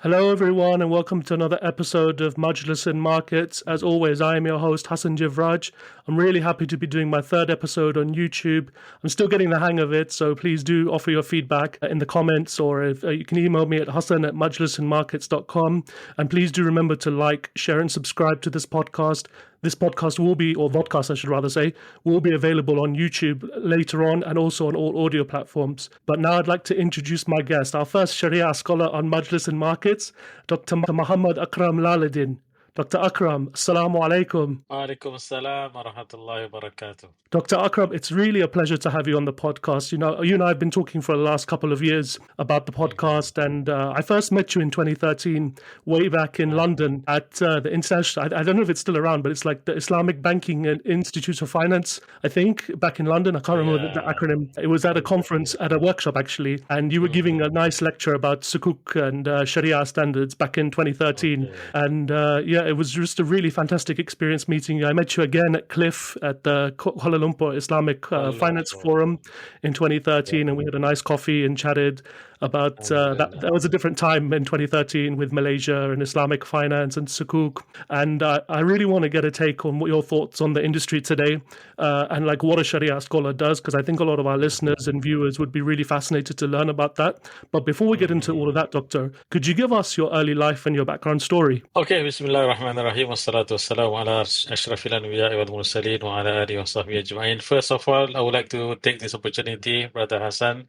Hello, everyone, and welcome to another episode of Majlis in Markets. As always, I am your host, Hassan Jivraj. I'm really happy to be doing my third episode on YouTube. I'm still getting the hang of it, so please do offer your feedback in the comments, or if you can email me at hassan@majlisinmarkets.com. And please do remember to like, share, and subscribe to this podcast. This podcast will be, or vodcast, I should rather say, will be available on YouTube later on and also on all audio platforms. But now I'd like to introduce my guest, our first Sharia scholar on Majlis and Markets, Dr. Muhammad Akram Laladin. Dr. Akram, Assalamu alaikum. Alaikum assalam wa rahmatullahi wa barakatuh. Dr. Akram, it's really a pleasure to have you on the podcast. You know, you and I have been talking for the last couple of years about the podcast, and I first met you in 2013, way back in London at the international, I don't know if it's still around, but it's like the Islamic Banking and Institute of Finance, I think, back in London. I can't remember the acronym. It was at a conference, at a workshop, actually, and you were giving a nice lecture about Sukuk and Sharia standards back in 2013. And yeah, it was just a really fantastic experience meeting you. I met you again at Cliff at the Kuala Lumpur Islamic Finance Forum in 2013, and we had a nice coffee and chatted about that was a different time in 2013 with Malaysia and Islamic finance and Sukuk. And I really want to get a take on what your thoughts on the industry today and like what a Sharia scholar does, because I think a lot of our listeners and viewers would be really fascinated to learn about that. But before we get into all of that, Doctor, could you give us your early life and your background story? Okay, Bismillahirrahmanirrahim. Wassalatu wassalamu ala ashrafil anbiya'i wal mursalin wa ala alihi wa sahbihi ajma'in. First of all, I would like to take this opportunity, Brother Hassan,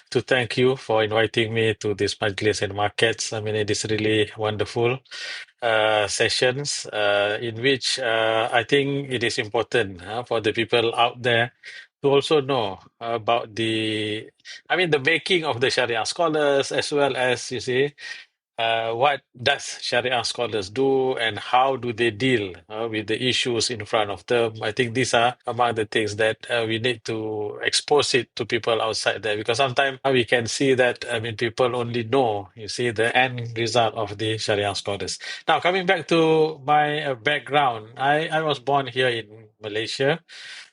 to thank you for inviting me to this Majlis and Markets. I mean, it is really wonderful sessions in which I think it is important for the people out there to also know about the making of the Sharia scholars, as well as, you see, what does Sharia scholars do and how do they deal with the issues in front of them? I think these are among the things that we need to expose it to people outside there, because sometimes we can see that people only know, you see, the end result of the Sharia scholars. Now, coming back to my background, I was born here in Malaysia,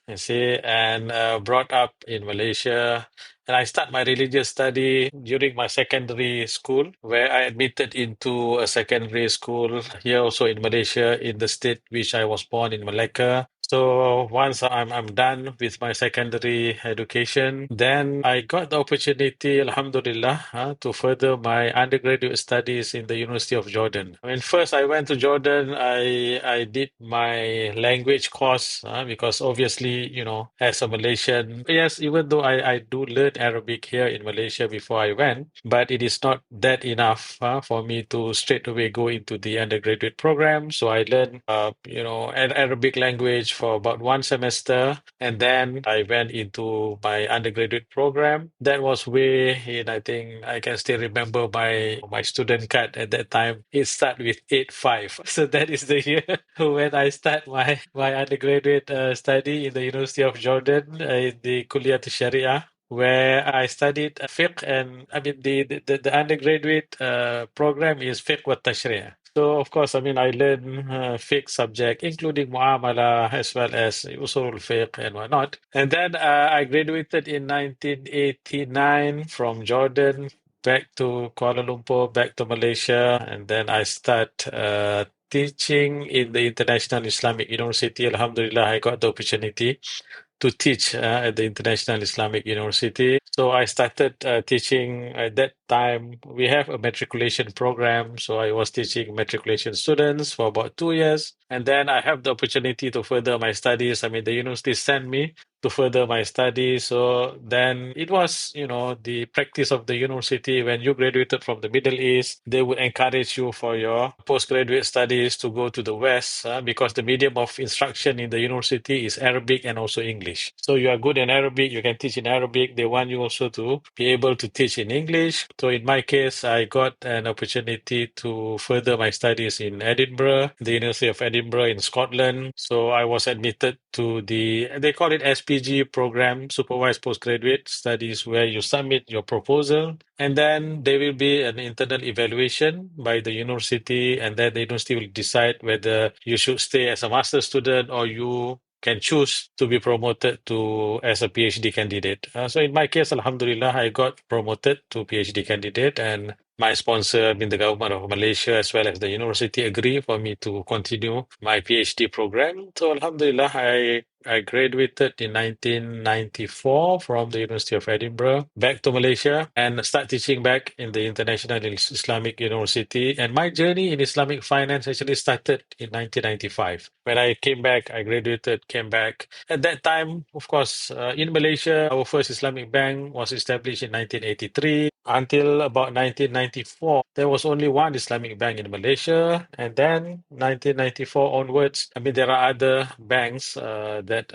you see, and brought up in Malaysia. And I start my religious study during my secondary school, where I admitted into a secondary school here also in Malaysia, in the state which I was born in, Malacca. So once I'm done with my secondary education, then I got the opportunity, Alhamdulillah, to further my undergraduate studies in the University of Jordan. I mean, first I went to Jordan. I did my language course because obviously, you know, as a Malaysian, yes, even though I do learn Arabic here in Malaysia before I went, but it is not that enough for me to straight away go into the undergraduate program. So I learned, an Arabic language for about one semester, and then I went into my undergraduate program. That was way in, I think I can still remember my student card at that time. It started with 85. So that is the year when I start my undergraduate study in the University of Jordan in the Kulliyat Shariah, where I studied fiqh, and the undergraduate program is fiqh wa tashri'. So of course, I learned fiqh subject, including muamala as well as usul fiqh and whatnot. And then I graduated in 1989 from Jordan, back to Kuala Lumpur, back to Malaysia, and then I start teaching in the International Islamic University. Alhamdulillah, I got the opportunity to teach at the International Islamic University. So I started teaching at that time. We have a matriculation program. So I was teaching matriculation students for about 2 years. And then I have the opportunity to further my studies. The university sent me to further my studies. So then it was, the practice of the university. When you graduated from the Middle East, they would encourage you for your postgraduate studies to go to the West because the medium of instruction in the university is Arabic and also English. So you are good in Arabic, you can teach in Arabic. They want you also to be able to teach in English. So in my case, I got an opportunity to further my studies in Edinburgh, the University of Edinburgh in Scotland. So I was admitted to they call it SPG program, Supervised Postgraduate Studies, where you submit your proposal, and then there will be an internal evaluation by the university, and then the university will decide whether you should stay as a master's student or you can choose to be promoted to as a PhD candidate. So in my case, Alhamdulillah, I got promoted to PhD candidate, and my sponsor, the government of Malaysia, as well as the university, agree for me to continue my PhD program. So Alhamdulillah, I graduated in 1994 from the University of Edinburgh, back to Malaysia, and start teaching back in the International Islamic University. And my journey in Islamic finance actually started in 1995. When I came back, I graduated, came back. At that time, of course, in Malaysia, our first Islamic bank was established in 1983. Until about 1994, there was only one Islamic bank in Malaysia. And then 1994 onwards, there are other banks that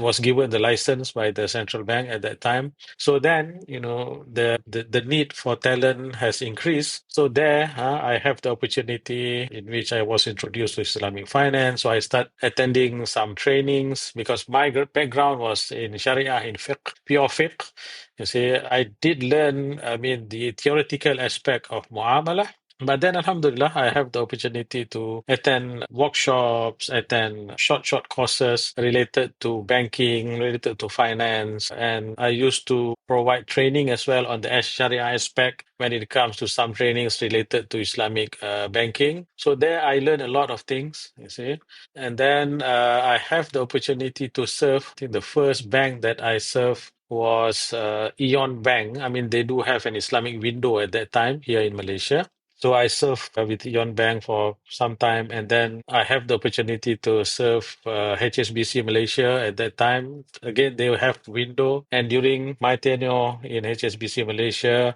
was given the license by the central bank at that time. So then, the need for talent has increased. So there, I have the opportunity in which I was introduced to Islamic finance. So I start attending some trainings because my background was in Shariah, in fiqh, pure fiqh. You see, I did learn, the theoretical aspect of muamalah. But then, Alhamdulillah, I have the opportunity to attend workshops, attend short courses related to banking, related to finance. And I used to provide training as well on the Sharia aspect when it comes to some trainings related to Islamic banking. So there I learned a lot of things, you see. And then I have the opportunity to serve. I think the first bank that I served was Eon Bank. They do have an Islamic window at that time here in Malaysia. So I served with Eon Bank for some time, and then I have the opportunity to serve HSBC Malaysia at that time. Again, they have window, and during my tenure in HSBC Malaysia,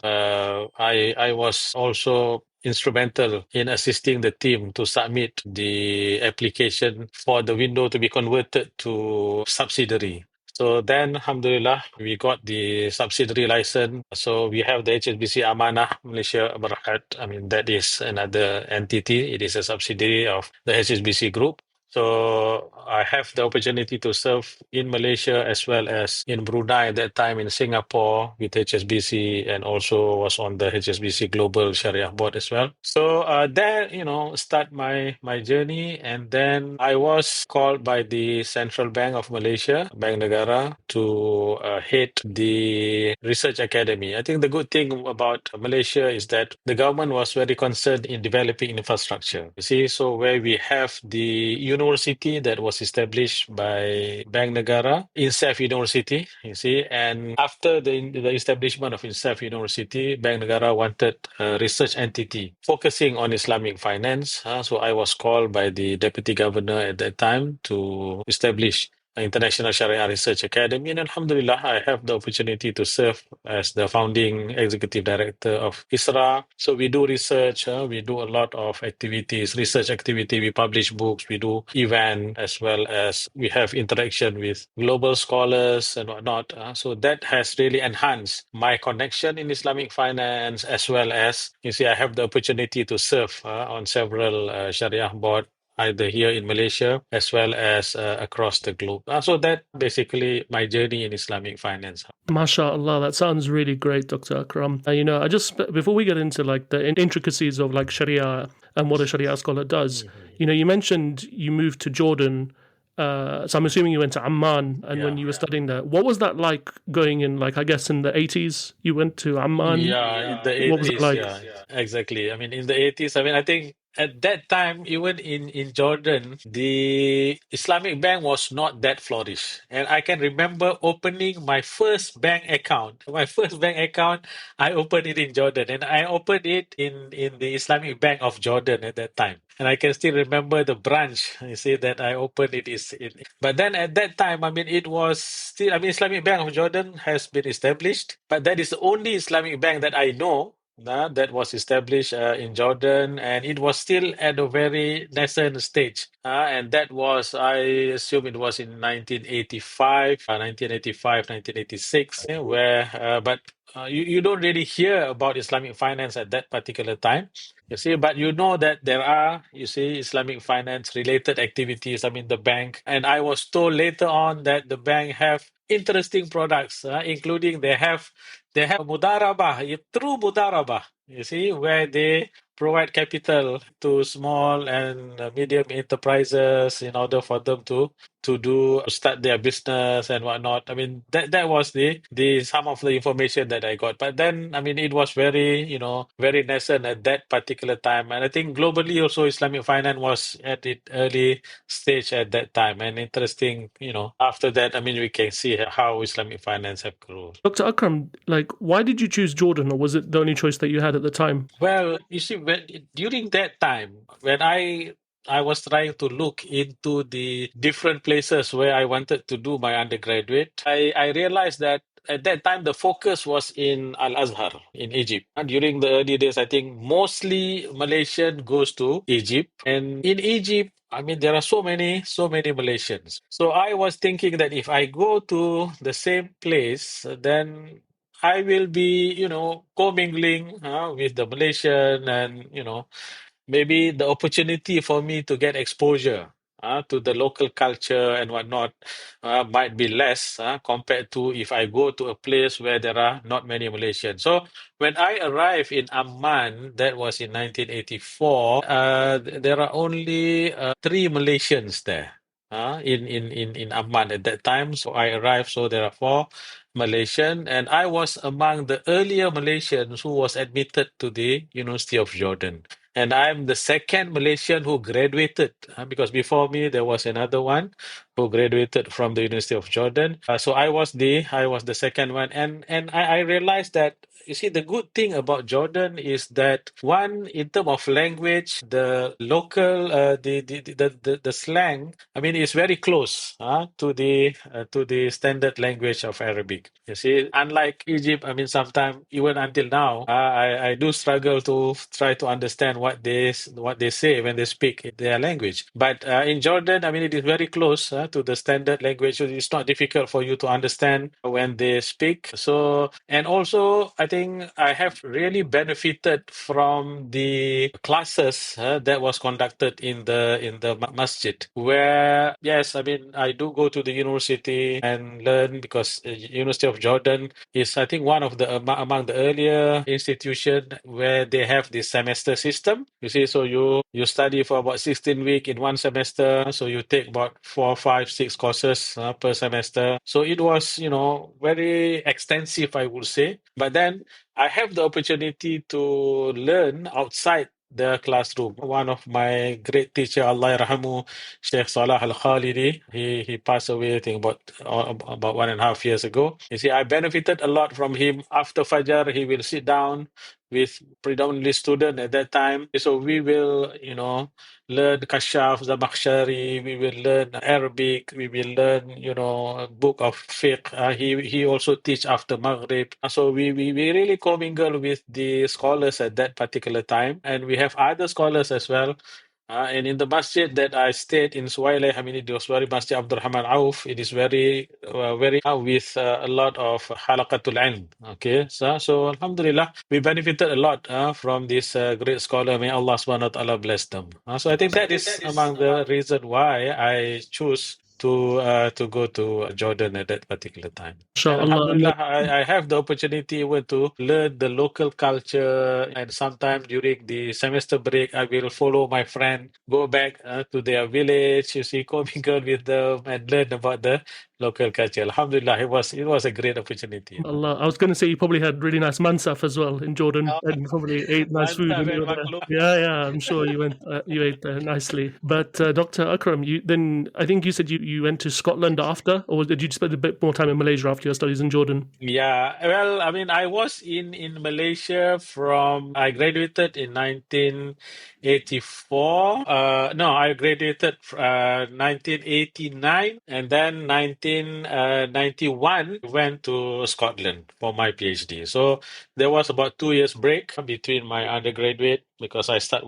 I was also instrumental in assisting the team to submit the application for the window to be converted to subsidiary. So then, alhamdulillah, we got the subsidiary license. So we have the HSBC Amanah Malaysia Berhad. That is another entity. It is a subsidiary of the HSBC Group. So I have the opportunity to serve in Malaysia as well as in Brunei at that time, in Singapore with HSBC, and also was on the HSBC Global Sharia Board as well. So there, start my journey. And then I was called by the Central Bank of Malaysia, Bank Negara, to head the research academy. I think the good thing about Malaysia is that the government was very concerned in developing infrastructure. You see, so where we have the university that was established by Bank Negara, INCEIF University, you see, and after the establishment of INCEIF University, Bank Negara wanted a research entity focusing on Islamic finance. So I was called by the Deputy Governor at that time to establish International Sharia Research Academy. And Alhamdulillah, I have the opportunity to serve as the founding Executive Director of ISRA. So we do research, we do a lot of activities, research activity, we publish books, we do event, as well as we have interaction with global scholars and whatnot. So that has really enhanced my connection in Islamic finance, as well as, you see, I have the opportunity to serve on several Sharia board, either here in Malaysia as well as across the globe. So that basically my journey in Islamic finance. MashaAllah, that sounds really great, Dr. Akram. I just, before we get into like the intricacies of like Sharia and what a Sharia scholar does, you mentioned you moved to Jordan. So I'm assuming you went to Amman, and when you were studying there, what was that like going in, like, I guess in the 80s, you went to Amman? Yeah, in the What was it 80s, like? yeah, exactly. In the 80s, I think at that time, even in Jordan, the Islamic bank was not that flourished. And I can remember opening my first bank account. My first bank account, I opened it in Jordan, and I opened it in the Islamic Bank of Jordan at that time. And I can still remember the branch, you see, that I opened it is in. But then at that time, it was still, Islamic Bank of Jordan has been established, but that is the only Islamic bank that I know that was established in Jordan, and it was still at a very nascent stage. And that was, I assume it was in 1985, 1985, 1986, where, but you don't really hear about Islamic finance at that particular time. You see, but you know that there are, you see, Islamic finance related activities, the bank. And I was told later on that the bank have interesting products, including they have mudarabah, true mudarabah, you see, where they provide capital to small and medium enterprises in order for them to to start their business and whatnot. I mean, that was the some of the information that I got. But then, I mean, it was very, very nascent at that particular time. And I think globally also Islamic finance was at its early stage at that time. And interesting, after that, I mean, we can see how Islamic finance have grown. Dr. Akram, like, why did you choose Jordan, or was it the only choice that you had at the time? Well, you see, during that time, when I was trying to look into the different places where I wanted to do my undergraduate, I realized that at that time the focus was in Al-Azhar in Egypt. And during the early days, I think mostly Malaysian goes to Egypt. And in Egypt, I mean, there are so many Malaysians. So I was thinking that if I go to the same place, then I will be, commingling with the Malaysian, and maybe the opportunity for me to get exposure to the local culture and whatnot might be less compared to if I go to a place where there are not many Malaysians. So when I arrived in Amman, that was in 1984, there are only 3 Malaysians there. In Amman at that time. So I arrived, so there are 4 Malaysian, and I was among the earlier Malaysians who was admitted to the University of Jordan. And I'm the second Malaysian who graduated because before me there was another one who graduated from the University of Jordan. So I was the second one, and I realized that, you see, the good thing about Jordan is that, one, in terms of language, the local the slang, I mean, is very close to the standard language of Arabic. You see, unlike Egypt, I mean, sometimes even until now, I do struggle to try to understand what they say when they speak their language. But in Jordan, I mean, it is very close to the standard language, so it's not difficult for you to understand when they speak. So, and also, I think I have really benefited from the classes that was conducted in the masjid, where, yes, I mean, I do go to the university and learn, because University of Jordan is, I think, one of the among the earlier institution where they have this semester system. You see, so you study for about 16 weeks in one semester, so you take about 4, 5, 6 courses per semester. So it was, very extensive, I would say. But then I have the opportunity to learn outside the classroom. One of my great teacher, Allah yarhamu, Sheikh Salah Al-Khalidi, he passed away, I think, about 1.5 years ago. You see, I benefited a lot from him. After Fajr, he will sit down with predominantly student at that time. So we will, learn Kashaf, Zamakhshari, we will learn Arabic, we will learn, a book of fiqh. He also teach after Maghrib. So we really commingle with the scholars at that particular time. And we have other scholars as well. And in the masjid that I stayed in Suwaileh, I mean, it was very Masjid Abdul Rahman Auf. It is very, very with a lot of halaqatul ilm. Okay, so Alhamdulillah, we benefited a lot from this great scholar. May Allah subhanahu wa ta'ala bless them. So I think that is among the reason why I choose to go to Jordan at that particular time. And Inshallah. Alhamdulillah, I have the opportunity even to learn the local culture. And sometimes during the semester break, I will follow my friend, go back to their village, you see, commingle with them and learn about the local culture. Alhamdulillah, it was a great opportunity. Allah, I was going to say you probably had really nice mansaf as well in Jordan, and probably ate nice food when you were there. Yeah, I'm sure you ate there nicely. But Dr. Akram, I think you said you went to Scotland after, or did you spend a bit more time in Malaysia after your studies in Jordan? Yeah, well, I mean, I was in Malaysia I graduated in 1984. No, I graduated 1989, and then 1991 went to Scotland for my PhD. So there was about 2 years break between my undergraduate, because I start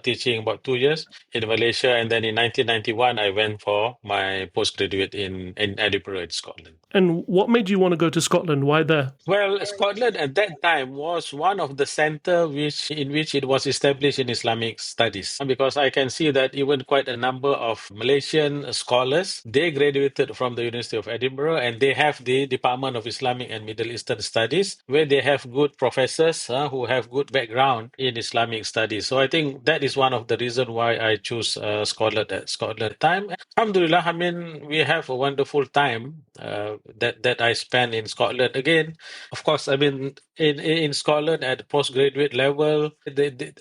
teaching about 2 years in Malaysia, and then in 1991 I went for my postgraduate in Edinburgh, in Scotland. And what made you want to go to Scotland? Why there? Well, Scotland at that time was one of the center in which it was established in Islamic studies, because I can see that even quite a number of Malaysian scholars, they graduated from the University of Edinburgh, and they have the Department of Islamic and Middle Eastern Studies, where they have good professors who have good background in Islamic Islamic studies. So I think that is one of the reasons why I choose Scotland at Scotland time. Alhamdulillah, I mean, we have a wonderful time that I spent in Scotland. Again, of course, I mean, in Scotland at postgraduate level,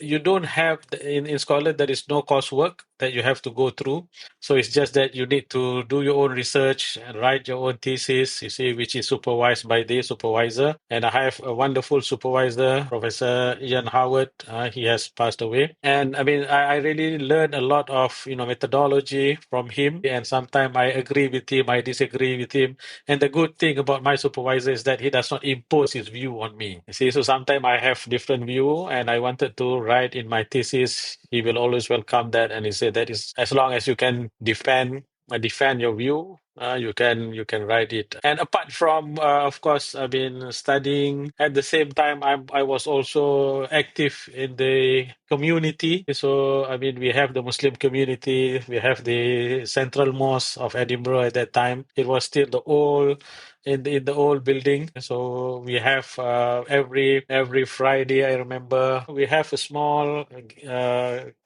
you don't have, in Scotland, there is no coursework that you have to go through. So it's just that you need to do your own research and write your own thesis, you see, which is supervised by the supervisor. And I have a wonderful supervisor, Professor Ian Howard. He has passed away. And I mean, I really learned a lot of, methodology from him. And sometimes I agree with him, I disagree with him. And the good thing about my supervisor is that he does not impose his view on me. You see, so sometimes I have different view and I wanted to write in my thesis. He will always welcome that, and he said that is as long as you can defend your view, you can write it. And apart from, of course, I've been studying. At the same time, I was also active in the community. So I mean, we have the Muslim community. We have the Central Mosque of Edinburgh at that time. It was still the old. In the old building, so we have every Friday. I remember we have a small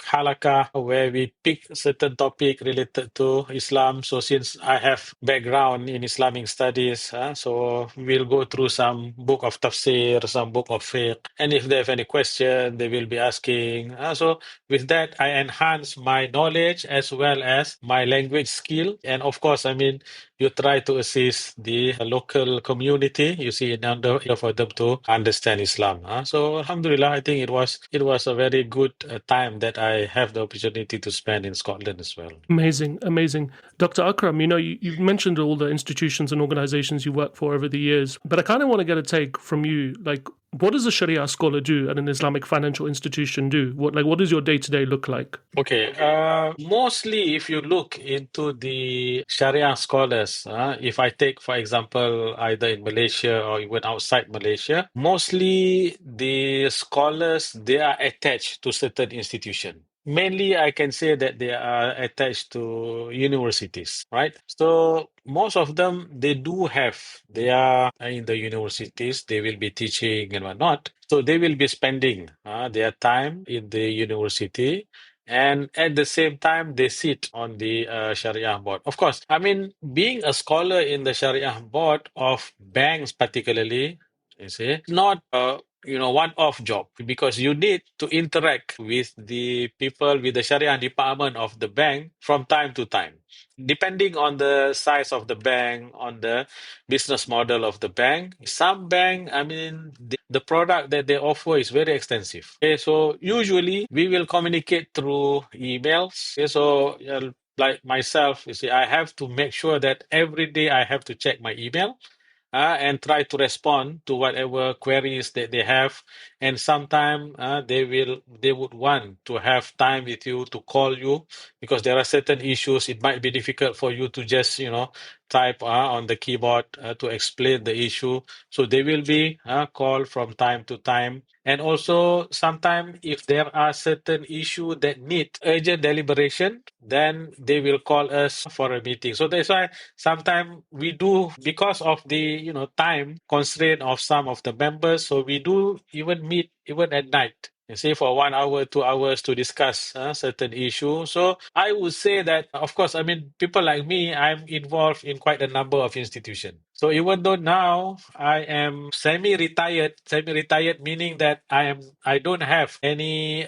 halakah where we pick certain topic related to Islam. So since I have background in Islamic studies, so we'll go through some book of tafsir, some book of fiqh, and if they have any question, they will be asking. So with that, I enhance my knowledge as well as my language skill, and of course, I mean, you try to assist the local community, you see, in order for them to understand Islam. So Alhamdulillah, I think it was a very good time that I have the opportunity to spend in Scotland as well. Amazing, amazing. Dr. Akram, you've mentioned all the institutions and organizations you worked for over the years, but I kind of want to get a take from you. Like, what does a Sharia scholar do at an Islamic financial institution do? What does your day-to-day look like? Okay, mostly if you look into the Sharia scholars, if I take, for example, either in Malaysia or even outside Malaysia, mostly the scholars, they are attached to certain institution. Mainly, I can say that they are attached to universities, right? So most of them, they are in the universities, they will be teaching and whatnot. So they will be spending their time in the university, and at the same time, they sit on the Sharia board. Of course, I mean, being a scholar in the Sharia board of banks, particularly, you see, not one-off job, because you need to interact with the people, with the Sharia department of the bank from time to time. Depending on the size of the bank, on the business model of the bank, some bank, I mean, the product that they offer is very extensive. Okay, so usually we will communicate through emails. Okay, so like myself, you see, I have to make sure that every day I have to check my email and try to respond to whatever queries that they have. And sometimes they would want to have time with you, to call you, because there are certain issues. It might be difficult for you to just type on the keyboard to explain the issue. So they will be called from time to time. And also, sometimes if there are certain issues that need urgent deliberation, then they will call us for a meeting. So that's why sometimes we do, because of the time constraint of some of the members, so we do even meet even at night. You see, for 1 hour, 2 hours to discuss certain issue. So I would say that, of course, I mean, people like me, I'm involved in quite a number of institutions. So even though now I am semi-retired meaning that I don't have any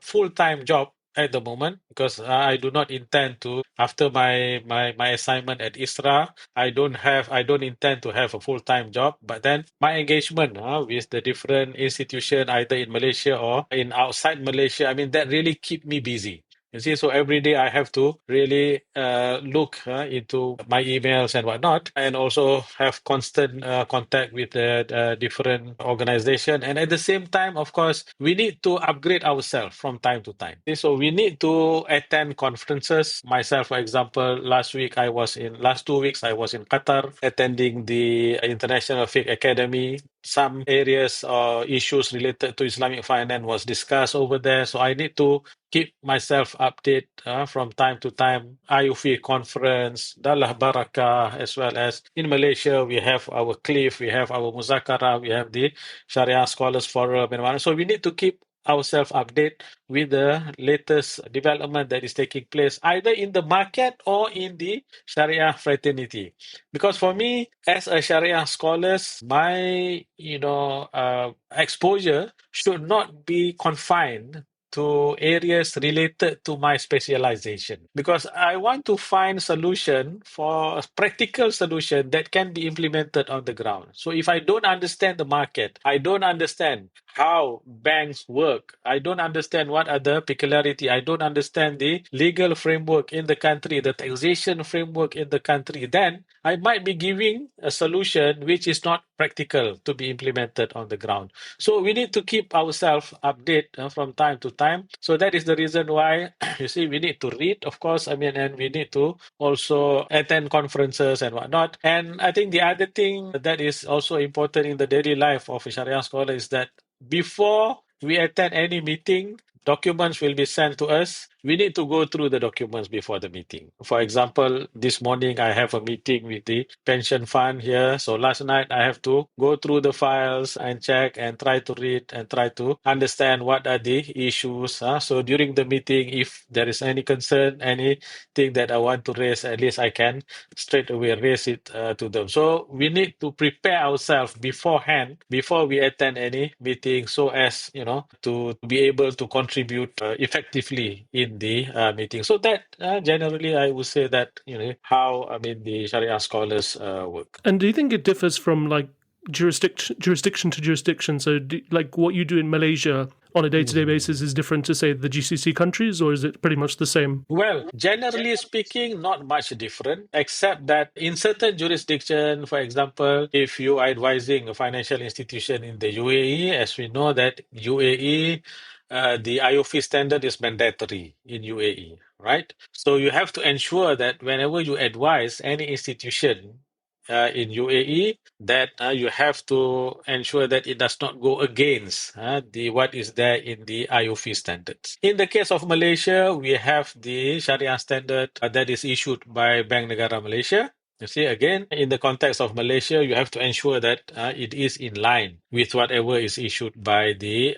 full-time job at the moment, because I do not intend to, after my assignment at ISRA, I don't intend to have a full-time job. But then my engagement with the different institution, either in Malaysia or in outside Malaysia, I mean, that really keep me busy. You see, so every day I have to really look into my emails and whatnot, and also have constant contact with the different organization. And at the same time, of course, we need to upgrade ourselves from time to time. So we need to attend conferences. Myself, for example, last 2 weeks, I was in Qatar attending the International Fiqh Academy. Some areas or issues related to Islamic finance was discussed over there. So I need to keep myself updated from time to time. IUFI conference, Dalah Barakah, as well as in Malaysia, we have our CLIF, we have our Muzakara, we have the Sharia Scholars Forum, and so we need to keep ourselves update with the latest development that is taking place either in the market or in the Sharia fraternity. Because for me, as a Sharia scholar, my exposure should not be confined to areas related to my specialization, because I want to find solution for a practical solution that can be implemented on the ground. So if I don't understand the market, I don't understand how banks work, I don't understand what are the peculiarity, I don't understand the legal framework in the country, the taxation framework in the country, then I might be giving a solution which is not practical to be implemented on the ground. So we need to keep ourselves updated from time to time. So that is the reason why you see we need to read, of course. And we need to also attend conferences and whatnot. And I think the other thing that is also important in the daily life of a Sharia scholar is that before we attend any meeting, documents will be sent to us. We need to go through the documents before the meeting. For example, this morning I have a meeting with the pension fund here. So last night I have to go through the files and check and try to read and try to understand what are the issues. So during the meeting, if there is any concern, anything that I want to raise, at least I can straight away raise it to them. So we need to prepare ourselves beforehand, before we attend any meeting, so as to be able to contribute effectively in the meeting. So that generally I would say that how the Sharia scholars work. And do you think it differs from like jurisdiction to jurisdiction? So, like what you do in Malaysia on a day-to-day basis is different to say the GCC countries, or is it pretty much the same? Well, generally speaking, not much different, except that in certain jurisdiction, for example, if you are advising a financial institution in the UAE, as we know that UAE, the IOFI standard is mandatory in UAE, right? So you have to ensure that whenever you advise any institution in UAE, that you have to ensure that it does not go against the what is there in the IOFI standards. In the case of Malaysia, we have the Sharia standard that is issued by Bank Negara Malaysia. You see, again, in the context of Malaysia, you have to ensure that it is in line with whatever is issued by the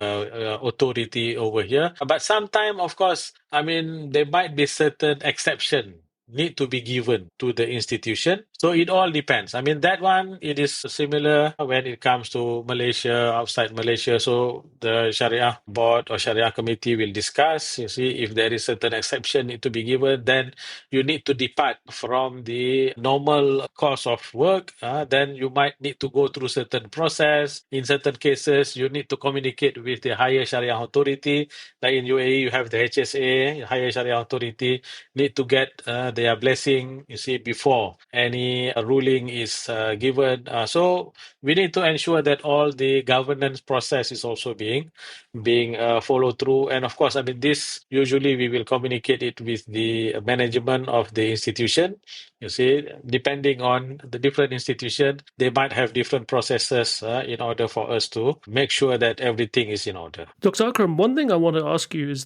authority over here. But sometimes, of course, there might be certain exception need to be given to the institution. So it all depends. That one, it is similar when it comes to Malaysia, outside Malaysia. So the Sharia board or Sharia committee will discuss, you see, if there is certain exception need to be given, then you need to depart from the normal course of work. Then you might need to go through certain process. In certain cases, you need to communicate with the higher Sharia authority. Like in UAE, you have the HSA, higher Sharia authority, need to get their blessing, you see, before any ruling is given. So we need to ensure that all the governance process is also being followed through. And of course, this usually we will communicate it with the management of the institution. You see, depending on the different institution, they might have different processes in order for us to make sure that everything is in order. Dr. Akram, one thing I want to ask you is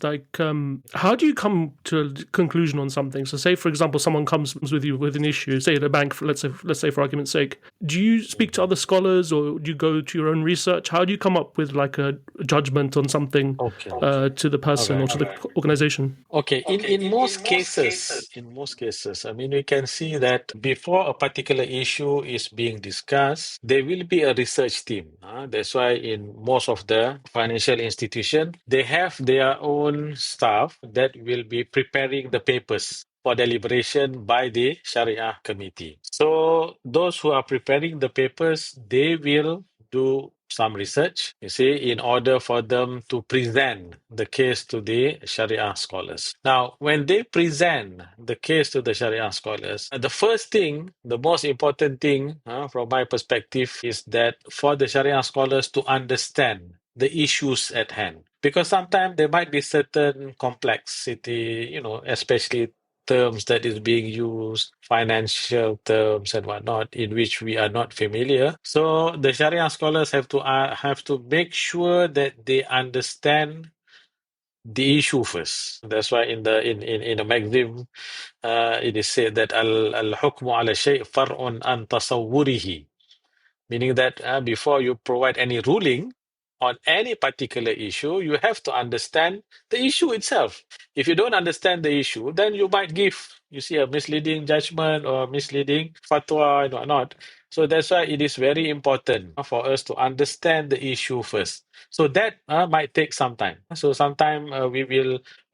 how do you come to a conclusion on something? So say, for example, someone comes with you with an issue, say at a bank, let's say for argument's sake. Do you speak to other scholars or do you go to your own research? How do you come up with like a judgment on something to the person or to the organization? Okay, in most cases, we can see that before a particular issue is being discussed, there will be a research team. That's why in most of the financial institutions, they have their own staff that will be preparing the papers for deliberation by the Sharia committee. So those who are preparing the papers, they will do some research, you see, in order for them to present the case to the Sharia scholars. Now, when they present the case to the Sharia scholars, the first thing, the most important thing from my perspective is that for the Sharia scholars to understand the issues at hand. Because sometimes there might be certain complexity, especially terms that is being used, financial terms and whatnot, in which we are not familiar. So the Sharia scholars have to make sure that they understand the issue first. That's why in the maxim, it is said that al-hukmu ala shay' far'un an tasawwurihi, meaning that before you provide any ruling on any particular issue, you have to understand the issue itself. If you don't understand the issue, then you might give, you see, a misleading judgment or misleading fatwa and whatnot. So that's why it is very important for us to understand the issue first. So that might take some time. So sometime we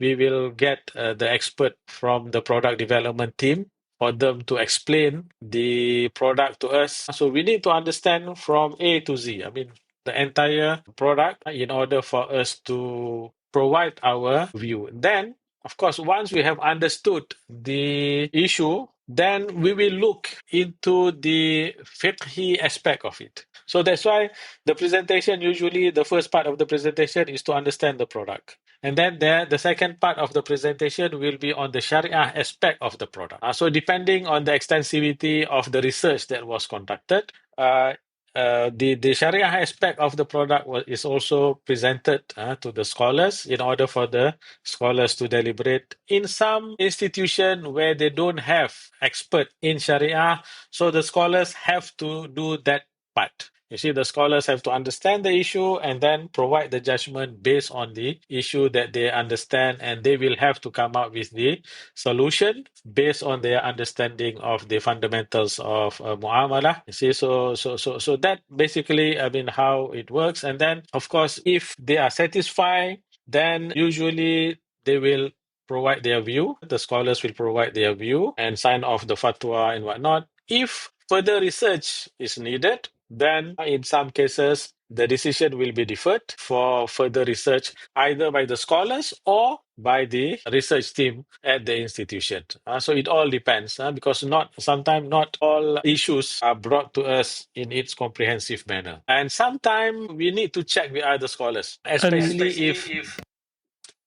will get the expert from the product development team for them to explain the product to us. So we need to understand from A to Z. I mean, the entire product in order for us to provide our view. Then, of course, once we have understood the issue, then we will look into the fiqhi aspect of it. So that's why the presentation, usually the first part of the presentation is to understand the product. And then the second part of the presentation will be on the Shariah aspect of the product. So depending on the extensivity of the research that was conducted, the Sharia aspect of the product is also presented to the scholars in order for the scholars to deliberate. In some institution where they don't have expert in Sharia, so the scholars have to do that part. You see, the scholars have to understand the issue and then provide the judgment based on the issue that they understand, and they will have to come up with the solution based on their understanding of the fundamentals of muamalah. You see, so that basically, I mean, how it works. And then, of course, if they are satisfied, then usually they will provide their view. The scholars will provide their view and sign off the fatwa and whatnot. If further research is needed, then in some cases, the decision will be deferred for further research, either by the scholars or by the research team at the institution. So it all depends, because sometimes not all issues are brought to us in its comprehensive manner. And sometimes we need to check with other scholars, especially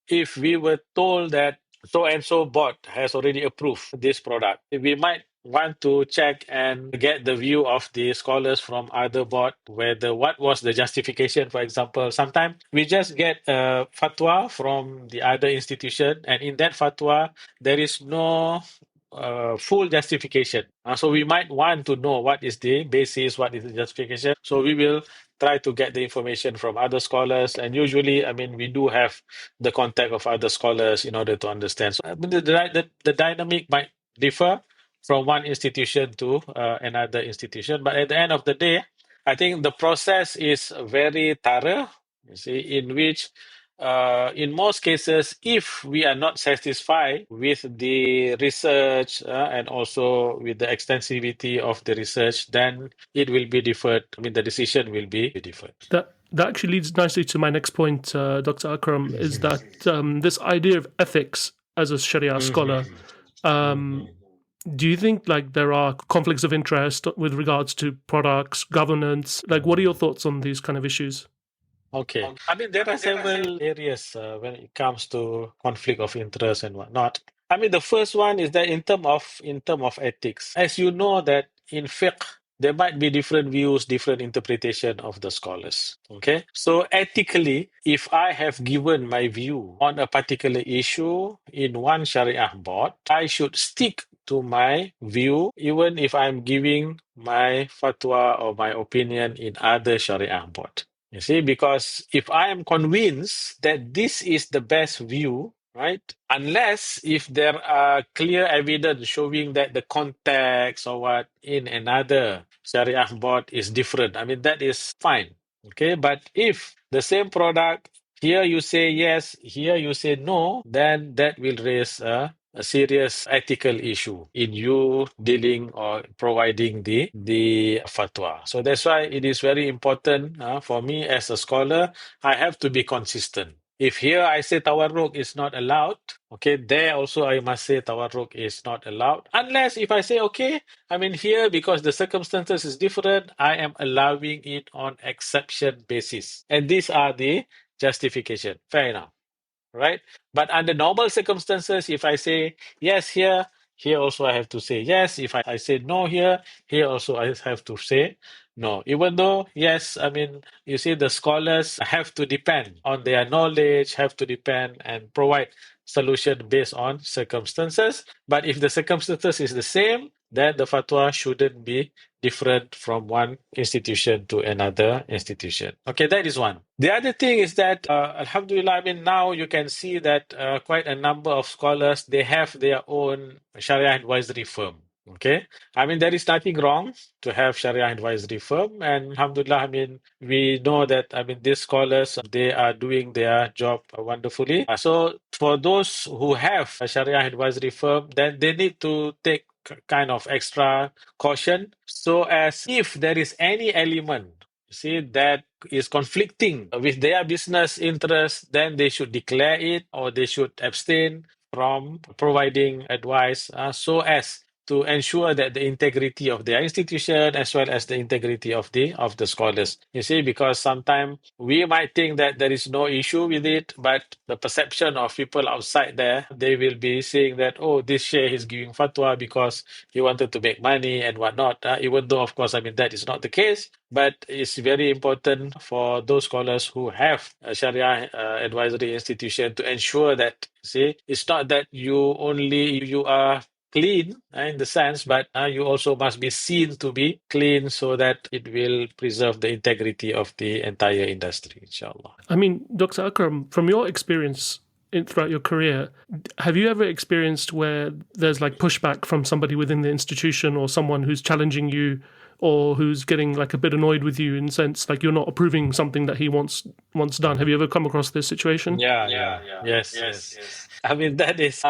if we were told that so and so board has already approved this product. We might want to check and get the view of the scholars from other board, whether what was the justification. For example, sometimes we just get a fatwa from the other institution, and in that fatwa there is no full justification. So we might want to know what is the basis, what is the justification. So we will try to get the information from other scholars, and usually, I mean, we do have the contact of other scholars in order to understand. So I mean, the dynamic might differ from one institution to another institution, but at the end of the day, I think the process is very thorough. You see, in which in most cases, if we are not satisfied with the research and also with the extensivity of the research, then it will be deferred. I mean, the decision will be deferred. That actually leads nicely to my next point, Dr. Akram, is that this idea of ethics as a Sharia scholar, do you think like there are conflicts of interest with regards to products, governance? Like, what are your thoughts on these kind of issues? Okay. I mean, there are several areas when it comes to conflict of interest and whatnot. I mean, the first one is that in term of ethics, as you know that in fiqh, there might be different views, different interpretation of the scholars. Okay. So ethically, if I have given my view on a particular issue in one Sharia board, I should stick to my view, even if I'm giving my fatwa or my opinion in other Sharia board. You see, because if I am convinced that this is the best view, right? Unless if there are clear evidence showing that the context or what in another Sharia board is different, I mean, that is fine. Okay. But if the same product, here you say yes, here you say no, then that will raise a serious ethical issue in you dealing or providing the fatwa. So that's why it is very important for me as a scholar. I have to be consistent. If here I say tawarruk is not allowed, okay, there also I must say tawarruk is not allowed. Unless if I say, okay, I mean here because the circumstances is different, I am allowing it on exception basis. And these are the justification. Fair enough. Right? But under normal circumstances, if I say yes here, here also I have to say yes. If I say no here, here also I have to say no. Even though, yes, I mean, you see, the scholars have to depend on their knowledge, have to depend and provide solution based on circumstances. But if the circumstances is the same, then the fatwa shouldn't be different from one institution to another institution. Okay, that is one. The other thing is that, Alhamdulillah, I mean, now you can see that quite a number of scholars, they have their own Sharia advisory firm. Okay, I mean, there is nothing wrong to have Sharia advisory firm, and Alhamdulillah, I mean, we know that, I mean, these scholars, they are doing their job wonderfully. So for those who have a Sharia advisory firm, then they need to take kind of extra caution, so as if there is any element, see, that is conflicting with their business interests, then they should declare it or they should abstain from providing advice, so as to ensure that the integrity of their institution as well as the integrity of the scholars. You see, because sometimes we might think that there is no issue with it, but the perception of people outside there, they will be saying that, oh, this sheikh is giving fatwa because he wanted to make money and whatnot. Even though, of course, I mean, that is not the case, but it's very important for those scholars who have a Sharia advisory institution to ensure that, see, it's not that you are clean in the sense, but you also must be seen to be clean so that it will preserve the integrity of the entire industry, inshallah. I mean, Dr. Akram, from your experience throughout your career, have you ever experienced where there's like pushback from somebody within the institution or someone who's challenging you or who's getting like a bit annoyed with you in the sense like you're not approving something that he wants done? Have you ever come across this situation? Yes. I mean, that is,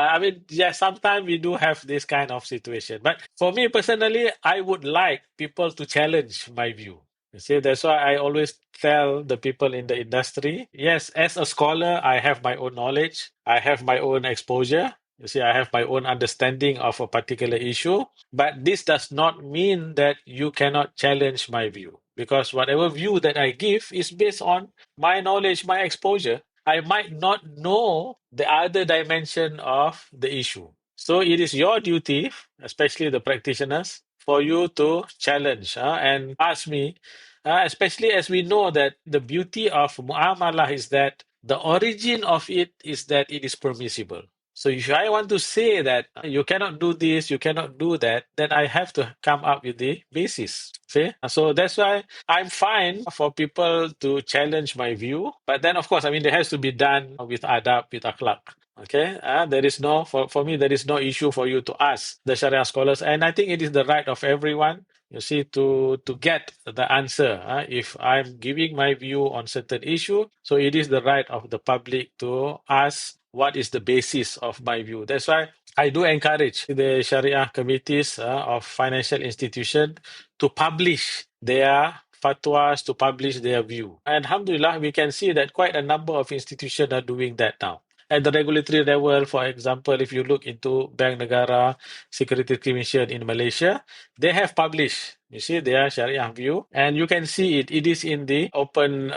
yes, sometimes we do have this kind of situation. But for me personally, I would like people to challenge my view. You see, that's why I always tell the people in the industry, yes, as a scholar, I have my own knowledge, I have my own exposure. You see, I have my own understanding of a particular issue, but this does not mean that you cannot challenge my view. Because whatever view that I give is based on my knowledge, my exposure. I might not know the other dimension of the issue. So it is your duty, especially the practitioners, for you to challenge and ask me, especially as we know that the beauty of mu'amalah is that the origin of it is that it is permissible. So if I want to say that you cannot do this, you cannot do that, then I have to come up with the basis. See? So that's why I'm fine for people to challenge my view. But then, of course, I mean, it has to be done with adab, with akhlaq. Okay, there is no, for me, there is no issue for you to ask the Sharia scholars. And I think it is the right of everyone, you see, to get the answer. If I'm giving my view on certain issue, so it is the right of the public to ask what is the basis of my view. That's why I do encourage the Sharia committees of financial institutions to publish their fatwas, to publish their view. And alhamdulillah, we can see that quite a number of institutions are doing that now. At the regulatory level, for example, if you look into Bank Negara, Securities Commission in Malaysia, they have published, you see, their Sharia view, and you can see it. It is in the open,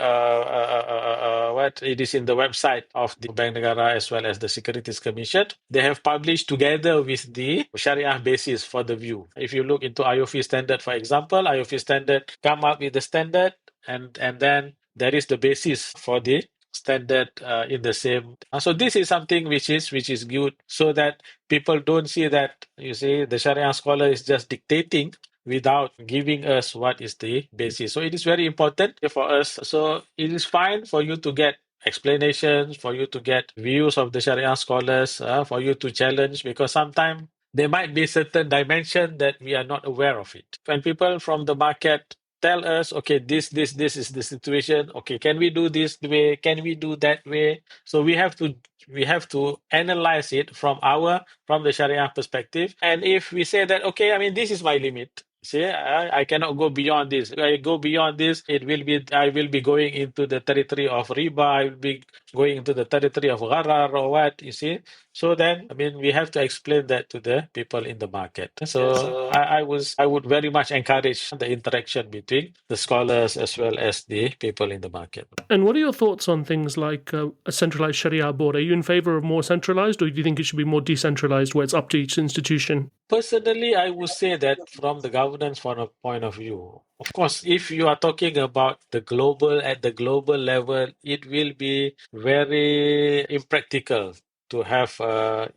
it is in the website of the Bank Negara as well as the Securities Commission. They have published together with the Sharia basis for the view. If you look into IOFI standard, for example, IOFI standard come up with the standard, and then there is the basis for the standard in the same. So this is something which is good, so that people don't see that, you see, the Sharia scholar is just dictating without giving us what is the basis. So it is very important for us. So it is fine for you to get explanations, for you to get views of the Sharia scholars, for you to challenge, because sometimes there might be certain dimension that we are not aware of it. When people from the market tell us, okay, this is the situation. Okay, can we do this way? Can we do that way? So we have to analyze it from the Sharia perspective. And if we say that, okay, I mean, this is my limit. See, I cannot go beyond this. If I go beyond this, I will be going into the territory of riba. I will be going into the territory of gharar or what, you see. So then, I mean, we have to explain that to the people in the market. So I would very much encourage the interaction between the scholars as well as the people in the market. And what are your thoughts on things like a centralized Sharia board? Are you in favor of more centralized, or do you think it should be more decentralized where it's up to each institution? Personally, I would say that from the governance point of view, of course, if you are talking about at the global level, it will be very impractical to have a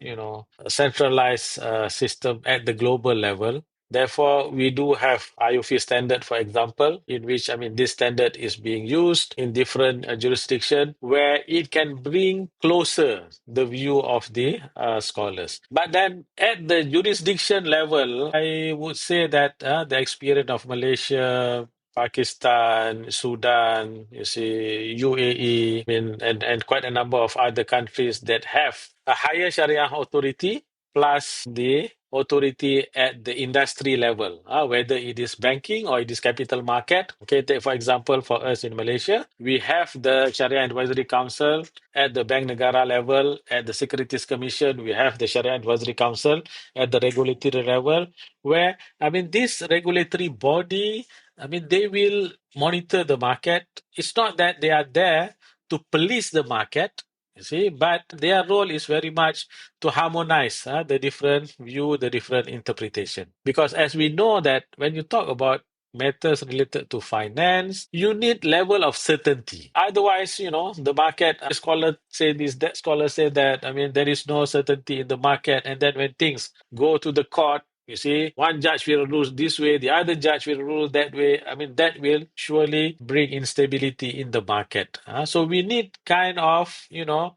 centralized system at the global level. Therefore, we do have IOFI standard, for example, in which, this standard is being used in different jurisdiction where it can bring closer the view of the scholars. But then at the jurisdiction level, I would say that the experience of Malaysia, Pakistan, Sudan, you see, UAE, and quite a number of other countries that have a higher Sharia authority plus the authority at the industry level, whether it is banking or it is capital market. Okay, take for example, for us in Malaysia, we have the Sharia Advisory Council at the Bank Negara level, at the Securities Commission, we have the Sharia Advisory Council at the regulatory level, where, this regulatory body, they will monitor the market. It's not that they are there to police the market, you see, but their role is very much to harmonize the different view, the different interpretation. Because as we know that when you talk about matters related to finance, you need level of certainty. Otherwise, the market, scholar say this, that scholar say that, there is no certainty in the market. And then when things go to the court, you see, one judge will rule this way, the other judge will rule that way. That will surely bring instability in the market. So we need kind of,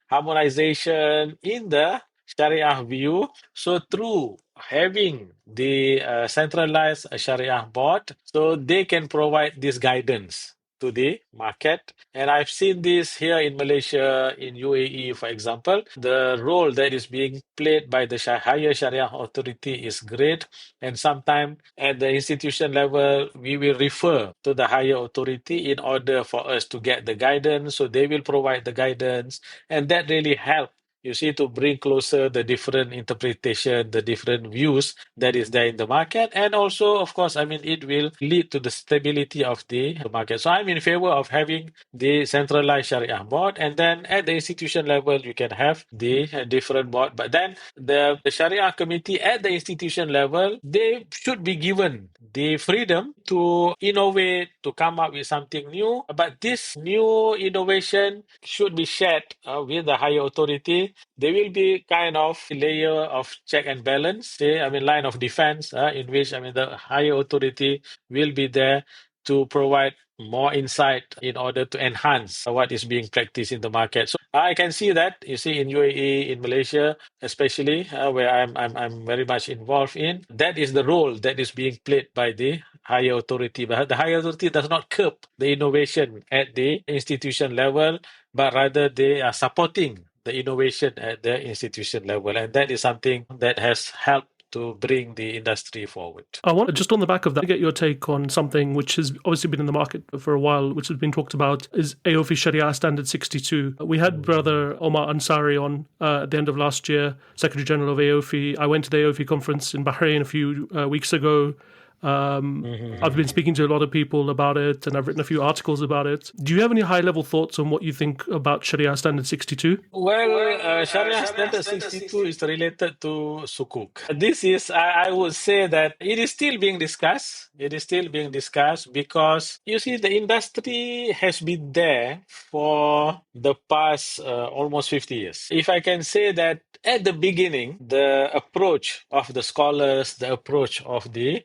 harmonization in the Sharia view. So through having the centralized Sharia board, so they can provide this guidance to the market. And I've seen this here in Malaysia, in UAE, for example. The role that is being played by the higher Sharia authority is great. And sometimes at the institution level, we will refer to the higher authority in order for us to get the guidance. So they will provide the guidance. And that really helps, you see, to bring closer the different interpretation, the different views that is there in the market. And also, of course, it will lead to the stability of the market. So I'm in favor of having the centralized Sharia board. And then at the institution level, you can have the different board. But then the Sharia committee at the institution level, they should be given the freedom to innovate, to come up with something new. But this new innovation should be shared with the higher authority. There will be kind of layer of check and balance, line of defense, in which the higher authority will be there to provide more insight in order to enhance what is being practiced in the market. So I can see that, you see, in UAE, in Malaysia, especially where I'm very much involved in. That is the role that is being played by the higher authority. But the higher authority does not curb the innovation at the institution level, but rather they are supporting the innovation at the institution level. And that is something that has helped to bring the industry forward. I want to, just on the back of that, get your take on something which has obviously been in the market for a while, which has been talked about, is AOFI Sharia Standard 62. We had Brother Omar Ansari on at the end of last year, Secretary General of AOFI. I went to the AOFI conference in Bahrain a few weeks ago. I've been speaking to a lot of people about it, and I've written a few articles about it. Do you have any high-level thoughts on what you think about Sharia Standard 62? Well, Sharia Standard 62 is related to sukuk. This is, I would say that it is still being discussed. It is still being discussed because, you see, the industry has been there for the past almost 50 years. If I can say that at the beginning, the approach of the scholars, the approach of the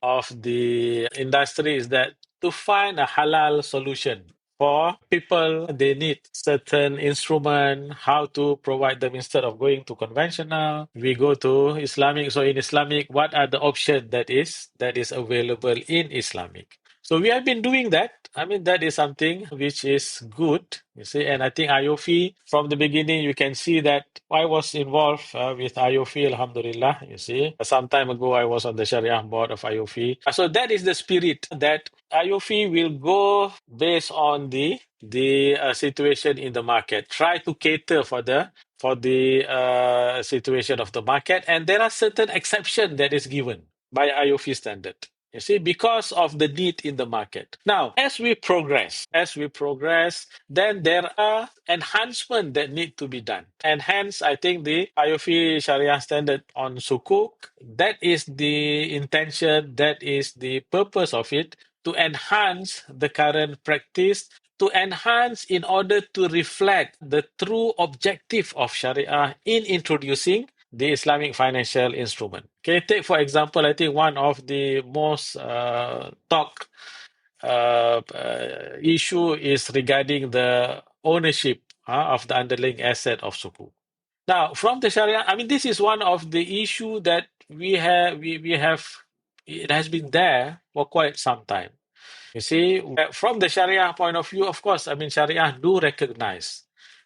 industry is that to find a halal solution for people, they need certain instrument, how to provide them instead of going to conventional. We go to Islamic. So in Islamic, what are the options that is available in Islamic? So we have been doing that. That is something which is good, you see. And I think IOFI, from the beginning, you can see that I was involved with IOFI, alhamdulillah, you see. Some time ago, I was on the Sharia board of IOFI. So that is the spirit that IOFI will go based on the situation in the market. Try to cater for the situation of the market. And there are certain exceptions that is given by IOFI standard. You see, because of the need in the market. Now, as we progress, then there are enhancements that need to be done. And hence, I think the IOFI Sharia standard on sukuk, that is the intention, that is the purpose of it, to enhance the current practice, to enhance in order to reflect the true objective of Sharia in introducing the Islamic financial instrument. Okay, take for example, I think one of the most talk issue is regarding the ownership of the underlying asset of Sukuk. Now, from the Sharia, I mean, this is one of the issue that we have. We have. It has been there for quite some time. You see, from the Sharia point of view, of course, I mean, Sharia do recognize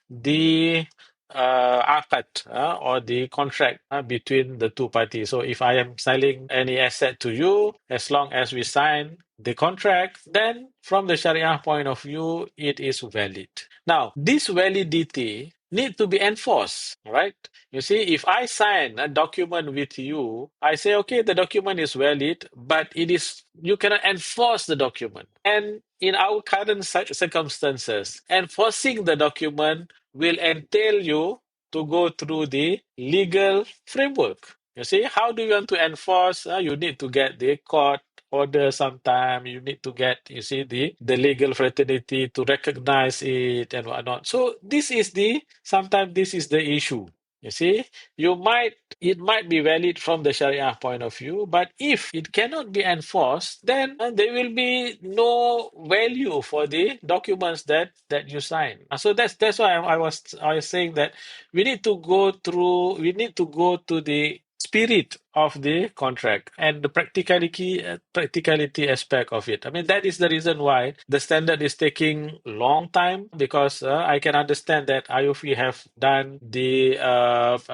the akad or the contract between the two parties. So if I am selling any asset to you, as long as we sign the contract, then from the Sharia point of view, it is valid. Now, this validity need to be enforced, right? You see, if I sign a document with you, I say, okay, the document is valid, but it is you cannot enforce the document. And in our current circumstances, enforcing the document will entail you to go through the legal framework. You see, how do you want to enforce? You need to get the court order sometime. You need to get, you see, the legal fraternity to recognize it and whatnot. So sometimes this is the issue. You see, it might be valid from the Sharia point of view, but if it cannot be enforced, then there will be no value for the documents that you sign. So that's why I was saying that we need to go to the spirit of the contract and the practicality aspect of it. I mean, that is the reason why the standard is taking long time, because I can understand that IOFI have done the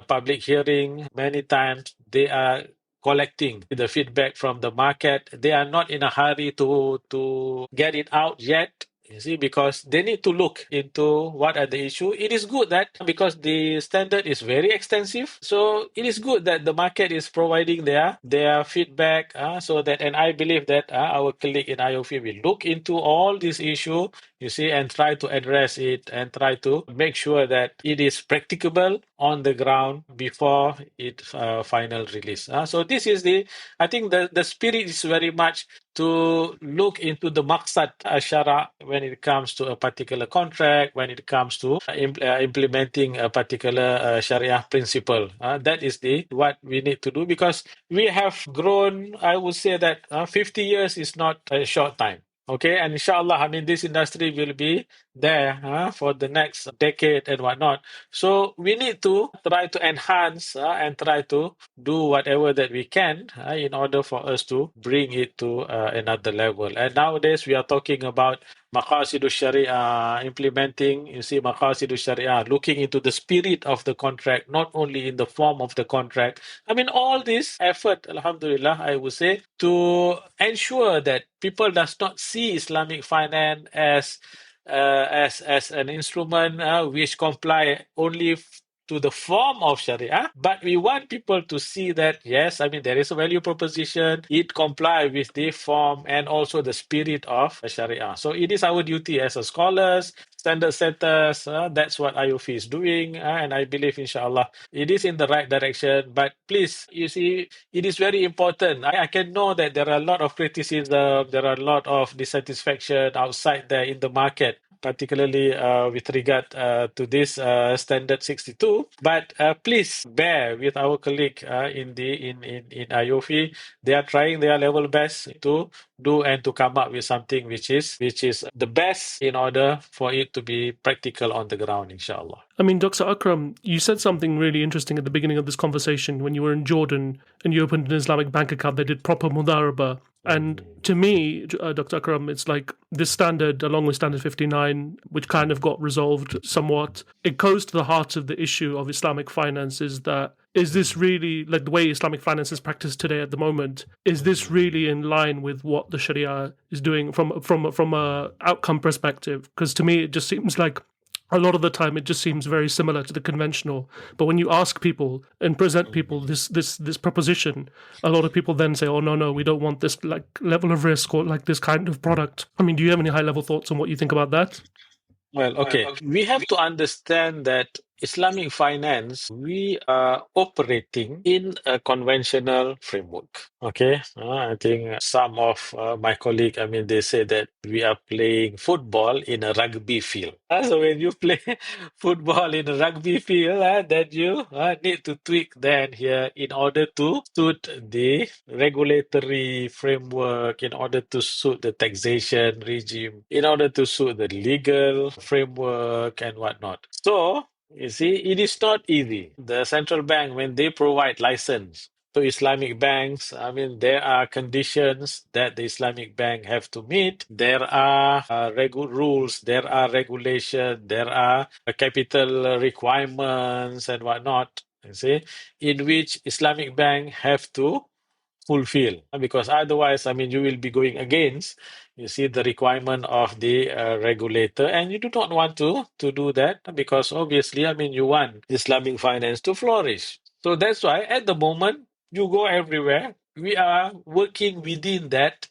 public hearing many times. They are collecting the feedback from the market. They are not in a hurry to get it out yet. You see, because they need to look into what are the issue. It is good that because the standard is very extensive, so it is good that the market is providing their feedback. So that, and I believe that our colleague in IOFI will look into all these issue, you see, and try to address it and try to make sure that it is practicable on the ground before its final release. So this is I think the spirit is very much to look into the maqsad shara when it comes to a particular contract, when it comes to implementing a particular sharia principle. That is what we need to do, because we have grown. I would say that 50 years is not a short time. Okay, and inshallah, I mean, this industry will be there for the next decade and whatnot. So we need to try to enhance and try to do whatever that we can in order for us to bring it to another level. And nowadays we are talking about Maqasidu Sharia, implementing, you see, Maqasidu Sharia, looking into the spirit of the contract, not only in the form of the contract. I mean, all this effort, alhamdulillah, I would say, to ensure that people does not see Islamic finance as an instrument which comply only to the form of Sharia, but we want people to see that, yes, I mean, there is a value proposition, it comply with the form and also the spirit of Sharia. So it is our duty as a scholars, standard setters, that's what IOFI is doing, and I believe, inshallah, it is in the right direction. But please, you see, it is very important. I can know that there are a lot of criticism, there are a lot of dissatisfaction outside there in the market, particularly with regard to this standard 62. But please bear with our colleague in IOFI. They are trying their level best to do and to come up with something which is the best in order for it to be practical on the ground, inshallah. I mean, Dr. Akram, you said something really interesting at the beginning of this conversation when you were in Jordan and you opened an Islamic bank account. They did proper mudaraba. And to me, Dr. Akram, it's like this standard, along with Standard 59, which kind of got resolved somewhat, it goes to the heart of the issue of Islamic finance. Is this really, like the way Islamic finance is practiced today at the moment, is this really in line with what the Sharia is doing from a outcome perspective? Because to me, it just seems like a lot of the time it just seems very similar to the conventional. But when you ask people and present people this proposition, a lot of people then say, oh, no, we don't want this like level of risk or like this kind of product. I mean, do you have any high level thoughts on what you think about that? Well, okay. We have to understand that Islamic finance, we are operating in a conventional framework. Okay, I think some of my colleagues, I mean, they say that we are playing football in a rugby field. So when you play football in a rugby field, then you need to tweak then here in order to suit the regulatory framework, in order to suit the taxation regime, in order to suit the legal framework and whatnot. So you see, it is not easy. The central bank, when they provide license to Islamic banks, I mean, there are conditions that the Islamic bank have to meet. There are rules, there are regulations, there are capital requirements and whatnot. You see, in which Islamic bank have to fulfill, because otherwise, I mean, you will be going against, you see, the requirement of the regulator, and you do not want to do that, because obviously, I mean, you want Islamic finance to flourish. So that's why at the moment you go everywhere, we are working within that.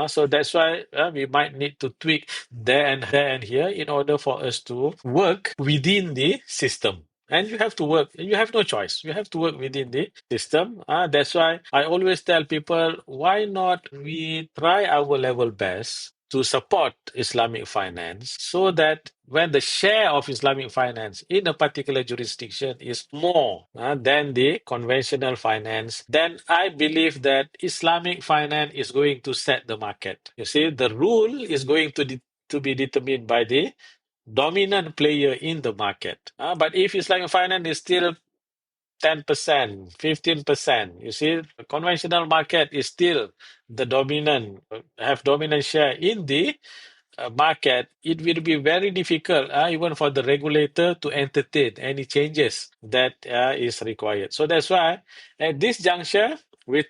So that's why we might need to tweak there and here in order for us to work within the system. And you have to work, you have no choice. You have to work within the system. That's why I always tell people, why not we try our level best to support Islamic finance, so that when the share of Islamic finance in a particular jurisdiction is more than the conventional finance, then I believe that Islamic finance is going to set the market. You see, the rule is going to be determined by the dominant player in the market. But if Islamic finance is still 10%, 15%, you see, the conventional market is still the dominant, have dominant share in the market, it will be very difficult, even for the regulator to entertain any changes that is required. So that's why at this juncture, we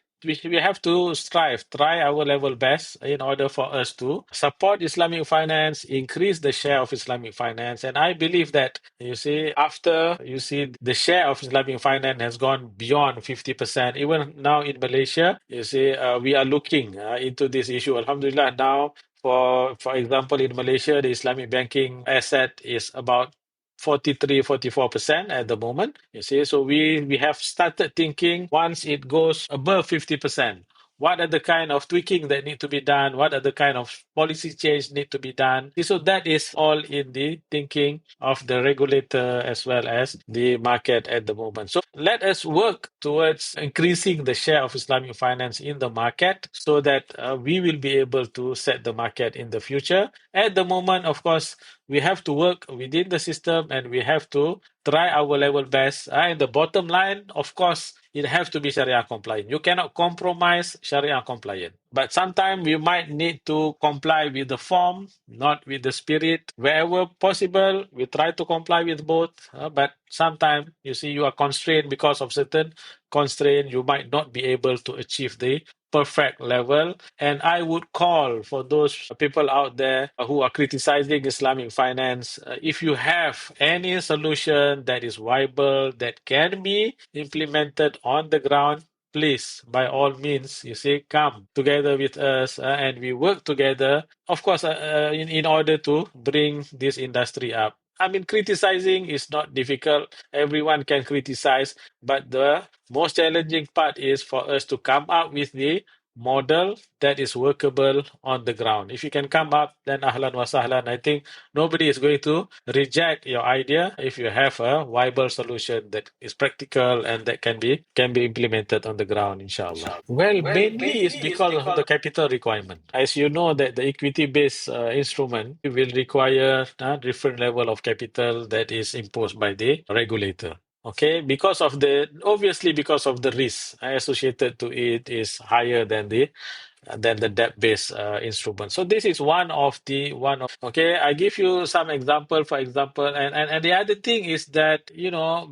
have to try our level best in order for us to support Islamic finance, increase the share of Islamic finance. And I believe that, you see, after you see the share of Islamic finance has gone beyond 50%, even now in Malaysia, you see, we are looking into this issue. Alhamdulillah, now for example, in Malaysia, the Islamic banking asset is about 43, 44% at the moment. You see, so we have started thinking, once it goes above 50%, what are the kind of tweaking that need to be done? What are the kind of policy change need to be done? So that is all in the thinking of the regulator as well as the market at the moment. So let us work towards increasing the share of Islamic finance in the market, so that we will be able to set the market in the future. At the moment, of course, we have to work within the system, and we have to try our level best. And the bottom line, of course, it has to be Sharia compliant. You cannot compromise Sharia compliant. But sometimes we might need to comply with the form, not with the spirit. Wherever possible, we try to comply with both. But sometimes, you see, you are constrained because of certain constraint. You might not be able to achieve the perfect level. And I would call for those people out there who are criticizing Islamic finance, if you have any solution that is viable, that can be implemented on the ground, please, by all means, you see, come together with us, and we work together, of course, in order to bring this industry up. I mean, criticizing is not difficult. Everyone can criticize, but the most challenging part is for us to come up with the model that is workable on the ground. If you can come up, then ahlan wa sahlan. I think nobody is going to reject your idea if you have a viable solution that is practical and that can be implemented on the ground, inshallah. Well, mainly it's because of the capital requirement. As you know, that the equity-based instrument will require a different level of capital that is imposed by the regulator. Okay, because of the risk associated to it is higher than the debt-based instrument. So this is one of. Okay, I give you some example, for example, and the other thing is that,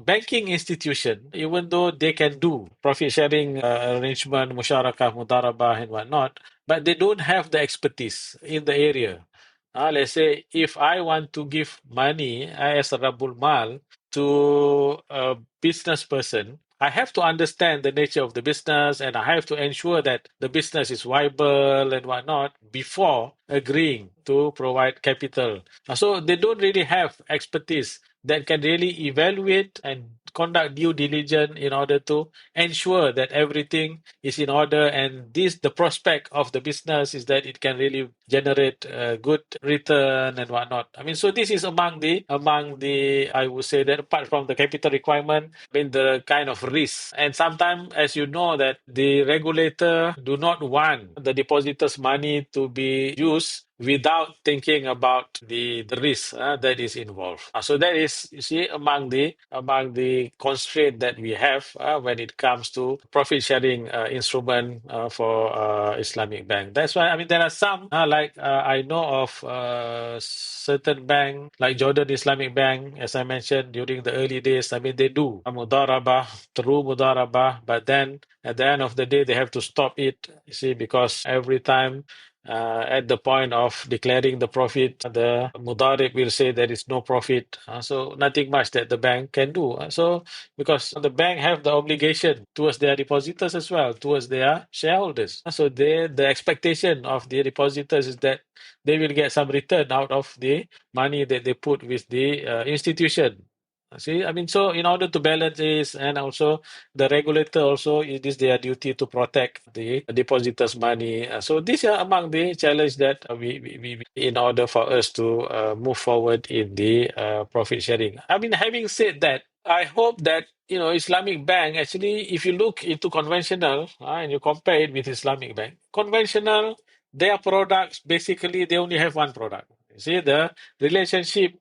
banking institution, even though they can do profit sharing arrangement, musyarakah, mudarabah, and whatnot, but they don't have the expertise in the area. Let's say if I want to give money as a Rabbul Mal to a business person, I have to understand the nature of the business, and I have to ensure that the business is viable and whatnot before agreeing to provide capital. So they don't really have expertise. that can really evaluate and conduct due diligence in order to ensure that everything is in order, and the prospect of the business is that it can really generate a good return and whatnot. I mean, so this is among the I would say that apart from the capital requirement, I mean the kind of risk. And sometimes, as you know, that the regulator do not want the depositors' money to be used without thinking about the risk that is involved. So that is, you see, among the constraint that we have when it comes to profit sharing instrument for Islamic Bank. That's why, I mean, there are some I know of certain bank like Jordan Islamic Bank, as I mentioned during the early days. I mean, they do a mudarabah, through mudarabah, but then at the end of the day, they have to stop it, you see, because every time at the point of declaring the profit, the mudarib will say there is no profit. So nothing much that the bank can do. So because the bank have the obligation towards their depositors as well, towards their shareholders. So the expectation of the depositors is that they will get some return out of the money that they put with the institution. See, I mean, so in order to balance this, and also the regulator also, it is their duty to protect the depositors' money. So these are among the challenge that we in order for us to move forward in the profit sharing. I mean, having said that, I hope that Islamic Bank actually, if you look into conventional and you compare it with Islamic Bank, conventional, their products basically they only have one product. You see the relationship.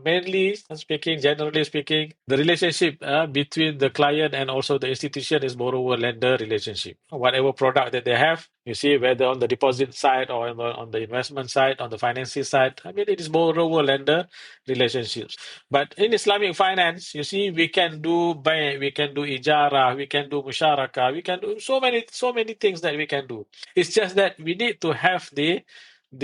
Mainly speaking, generally speaking, the relationship between the client and also the institution is borrower-lender relationship. Whatever product that they have, you see, whether on the deposit side or on the investment side, on the financing side, I mean, it is borrower-lender relationships. But in Islamic finance, you see, we can do bay, we can do ijara, we can do musharaka, we can do so many things that we can do. It's just that we need to have the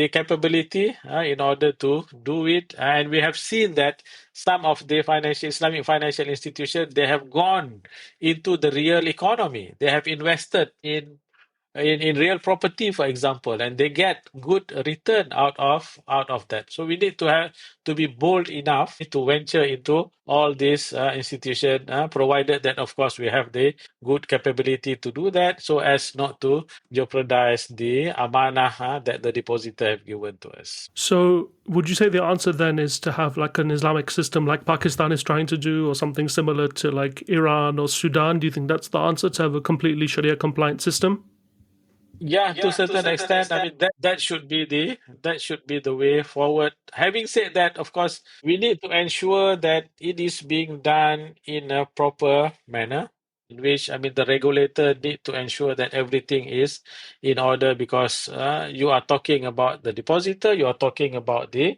capability in order to do it. And we have seen that some of the Islamic financial institutions, they have gone into the real economy. They have invested in real property, for example, and they get good return out of that. So we need to have to be bold enough to venture into all these institutions, provided that, of course, we have the good capability to do that, so as not to jeopardize the amanah that the depositor have given to us. So, would you say the answer then is to have like an Islamic system like Pakistan is trying to do, or something similar to like Iran or Sudan? Do you think that's the answer, to have a completely Sharia compliant system? Yeah, to a certain extent, I mean that should be the way forward. Having said that, of course, we need to ensure that it is being done in a proper manner, in which, I mean, the regulator need to ensure that everything is in order, because you are talking about the depositor, you are talking about the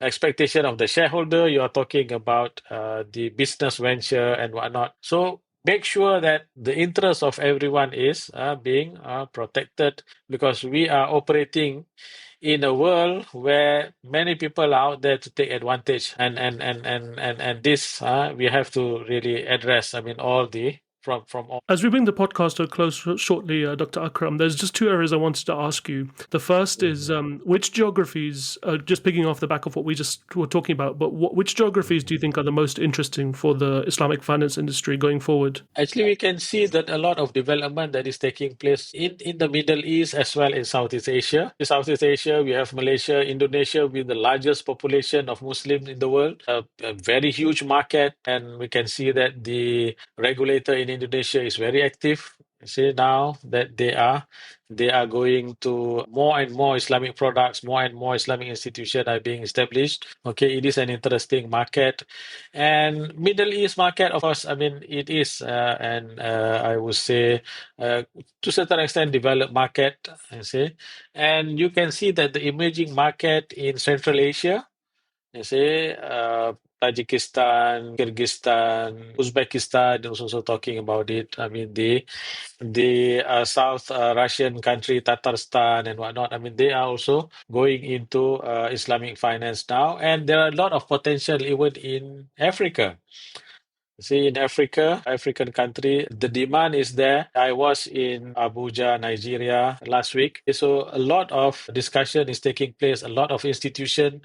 expectation of the shareholder, you are talking about the business venture and whatnot. So make sure that the interest of everyone is being protected, because we are operating in a world where many people are out there to take advantage, and this we have to really address. I mean, all the from all. As we bring the podcast to a close shortly, Dr. Akram, there's just two areas I wanted to ask you. The first is which geographies, just picking off the back of what we just were talking about, but which geographies do you think are the most interesting for the Islamic finance industry going forward? Actually, we can see that a lot of development that is taking place in the Middle East as well in Southeast Asia. In Southeast Asia, we have Malaysia, Indonesia, with the largest population of Muslims in the world, a very huge market, and we can see that the regulator in Indonesia is very active. You see now that they are going to more and more Islamic products, more and more Islamic institutions are being established. Okay, it is an interesting market. And Middle East market, of course, I mean, it is I would say to a certain extent developed market, I say. And you can see that the emerging market in Central Asia, you see, Tajikistan, Kyrgyzstan, Uzbekistan is also talking about it. I mean, the South Russian country, Tatarstan and whatnot. I mean, they are also going into Islamic finance now, and there are a lot of potential even in Africa. See, in Africa, African country, the demand is there. I was in Abuja, Nigeria last week. So a lot of discussion is taking place. A lot of institution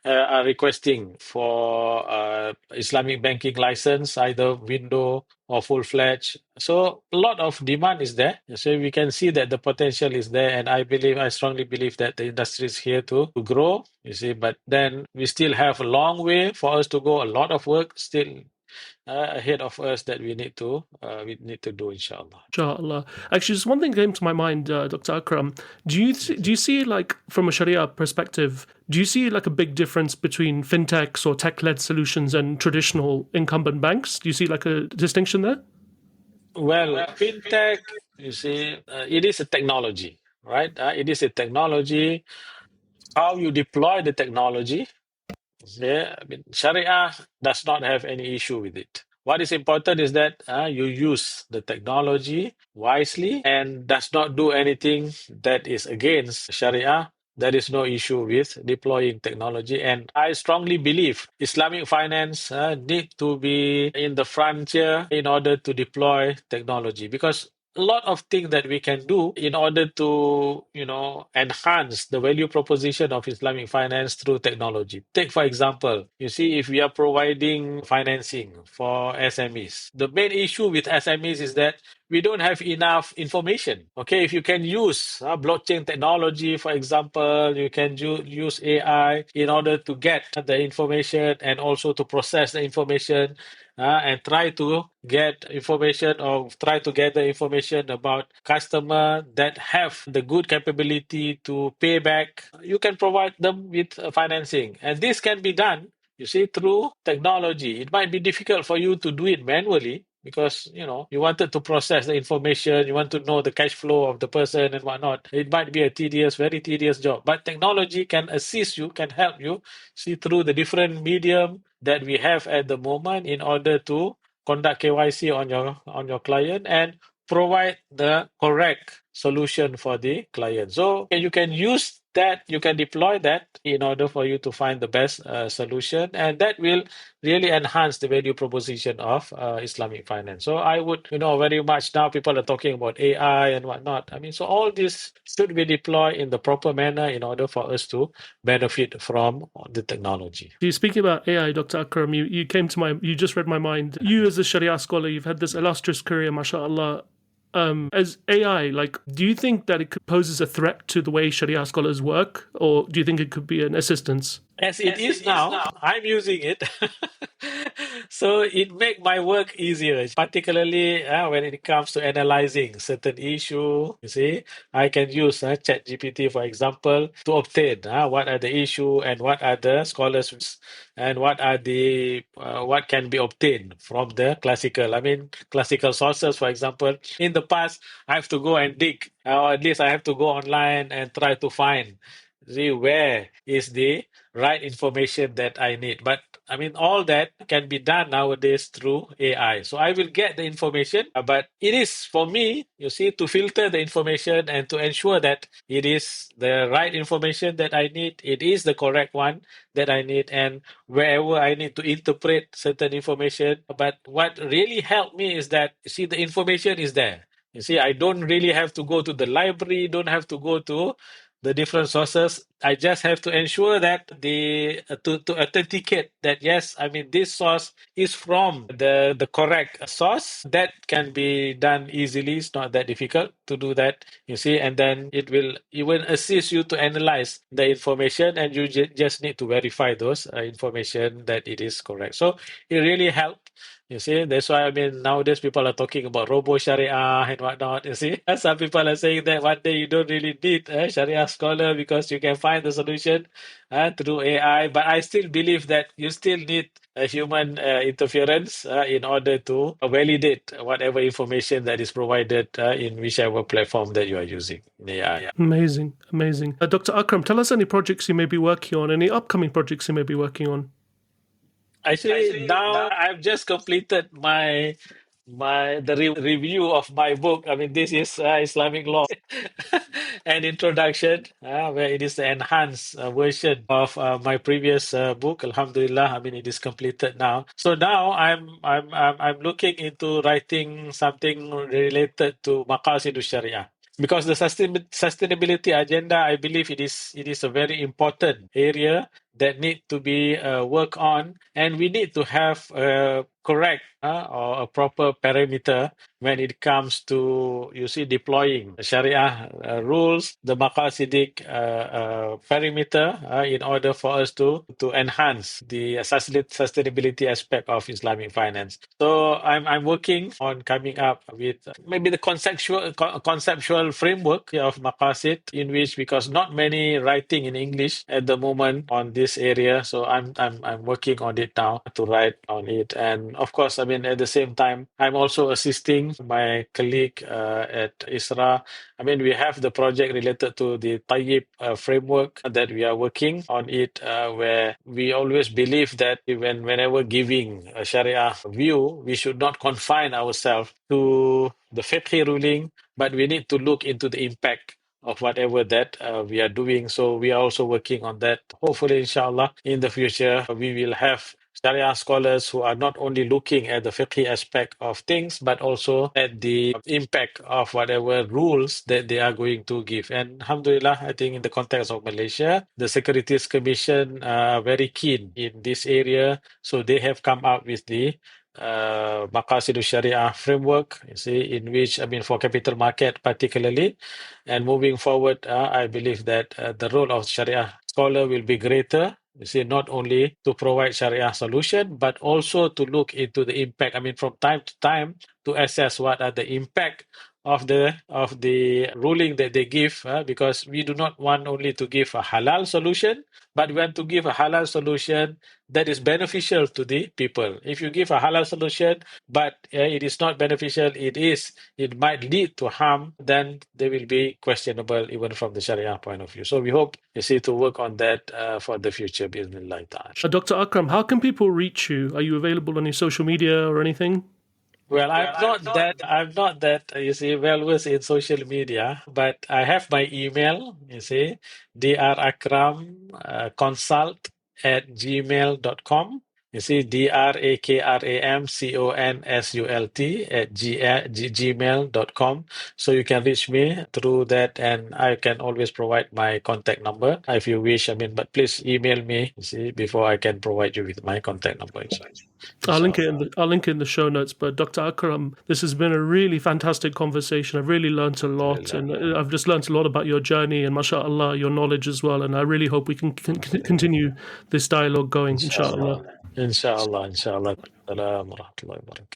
are requesting for Islamic banking license, either window or full-fledged. So a lot of demand is there. So we can see that the potential is there, and I strongly believe that the industry is here to grow. You see, but then we still have a long way for us to go. A lot of work still ahead of us that we need to do, inshallah. Inshallah. Actually, just one thing came to my mind, Dr. Akram. Do you see, like, from a Sharia perspective, do you see like a big difference between fintechs or tech-led solutions and traditional incumbent banks? Do you see like a distinction there? Well, fintech, you see, it is a technology, right? It is a technology. How you deploy the technology, yeah, I mean, Sharia does not have any issue with it. What is important is that you use the technology wisely and does not do anything that is against Sharia. There is no issue with deploying technology. And I strongly believe Islamic finance need to be in the frontier in order to deploy technology, because a lot of things that we can do in order to, enhance the value proposition of Islamic finance through technology. Take, for example, you see, if we are providing financing for SMEs, the main issue with SMEs is that we don't have enough information. Okay, if you can use blockchain technology, for example, you can use AI in order to get the information and also to process the information, and try to get information or try to gather information about customer that have the good capability to pay back. You can provide them with financing, and this can be done, you see, through technology. It might be difficult for you to do it manually because you wanted to process the information, you want to know the cash flow of the person and whatnot. It might be a very tedious job, but technology can assist you, can help you see through the different medium that we have at the moment in order to conduct KYC on your client and provide the correct solution for the client. So you can use that, you can deploy that in order for you to find the best solution, and that will really enhance the value proposition of Islamic finance. So I would, very much now people are talking about AI and whatnot. I mean, so all this should be deployed in the proper manner in order for us to benefit from the technology. You speaking about AI, Dr. Akram, you came to you just read my mind. You as a Sharia scholar, you've had this illustrious career, mashallah. As AI, like, do you think that it poses a threat to the way Sharia scholars work, or do you think it could be an assistance? As it is now, I'm using it. So it make my work easier, particularly when it comes to analyzing certain issue. You see, I can use ChatGPT, for example, to obtain what are the issue and what are the scholars and what are the what can be obtained from the classical sources. For example, in the past, I have to go and dig, or at least I have to go online and try to find, see where is the right information that I need. But I mean, all that can be done nowadays through AI. So I will get the information, but it is for me, you see, to filter the information and to ensure that it is the right information that I need, it is the correct one that I need, and wherever I need to interpret certain information. But what really helped me is that, you see, the information is there. You see, I don't really have to go to the library, don't have to go to the different sources. I just have to ensure that to authenticate that, yes, I mean, this source is from the correct source. That can be done easily. It's not that difficult to do that, you see, and then it will assist you to analyze the information, and you just need to verify those information that it is correct. So it really helped. You see, that's why, I mean, nowadays people are talking about robo Sharia and whatnot. You see, and some people are saying that one day you don't really need a Sharia scholar because you can find the solution through AI. But I still believe that you still need a human interference in order to validate whatever information that is provided in whichever platform that you are using in AI. Amazing. Dr. Akram, tell us any projects you may be working on, any upcoming projects you may be working on. Actually, now I've just completed the review of my book. I mean, this is Islamic law, an introduction, where it is the enhanced version of my previous book. Alhamdulillah, I mean, it is completed now. So now I'm looking into writing something related to Maqasid Sharia. Because the sustainability agenda, I believe it is a very important area that need to be worked on, and we need to have a correct or a proper parameter when it comes to, you see, deploying Sharia rules, the Maqasidic perimeter in order for us to enhance the sustainability aspect of Islamic finance. So I'm working on coming up with maybe the conceptual framework of Maqasid, in which, because not many writing in English at the moment on this area, so I'm working on it now to write on it. And of course, I mean, at the same time, I'm also assisting my colleague at ISRA. I mean, we have the project related to the Tayyib framework that we are working on it, where we always believe that whenever giving a Sharia view, we should not confine ourselves to the fiqh ruling, but we need to look into the impact of whatever that we are doing. So we are also working on that. Hopefully, inshallah, in the future, we will have Sharia scholars who are not only looking at the fiqh aspect of things, but also at the impact of whatever rules that they are going to give. And alhamdulillah, I think in the context of Malaysia, the Securities Commission are very keen in this area. So they have come up with the Maqasid Sharia framework, you see, in which, I mean, for capital market particularly, and moving forward, I believe that the role of Sharia scholar will be greater. You see, not only to provide Sharia solution, but also to look into the impact. I mean, from time to time, to assess what are the impact of the ruling that they give, because we do not want only to give a halal solution, but we want to give a halal solution that is beneficial to the people. If you give a halal solution, but it is not beneficial, it might lead to harm, then they will be questionable even from the Sharia point of view. So we hope, you see, to work on that for the future, bismillah ta'ala. Dr. Akram, how can people reach you? Are you available on your social media or anything? Well, I'm not that, you see, well versed in social media, but I have my email, you see, drakram consult at gmail.com. You see, drakramconsult at gmail.com. So you can reach me through that, and I can always provide my contact number if you wish. I mean, but please email me, you see, before I can provide you with my contact number. I'll link it in the show notes. But Dr. Akram, this has been a really fantastic conversation. I've really learned a lot, and I've just learned a lot about your journey and, mashallah, your knowledge as well. And I really hope we can continue this dialogue going, inshallah. Inshallah. Assalamu alaikum warahmatullahi wabarakatuh.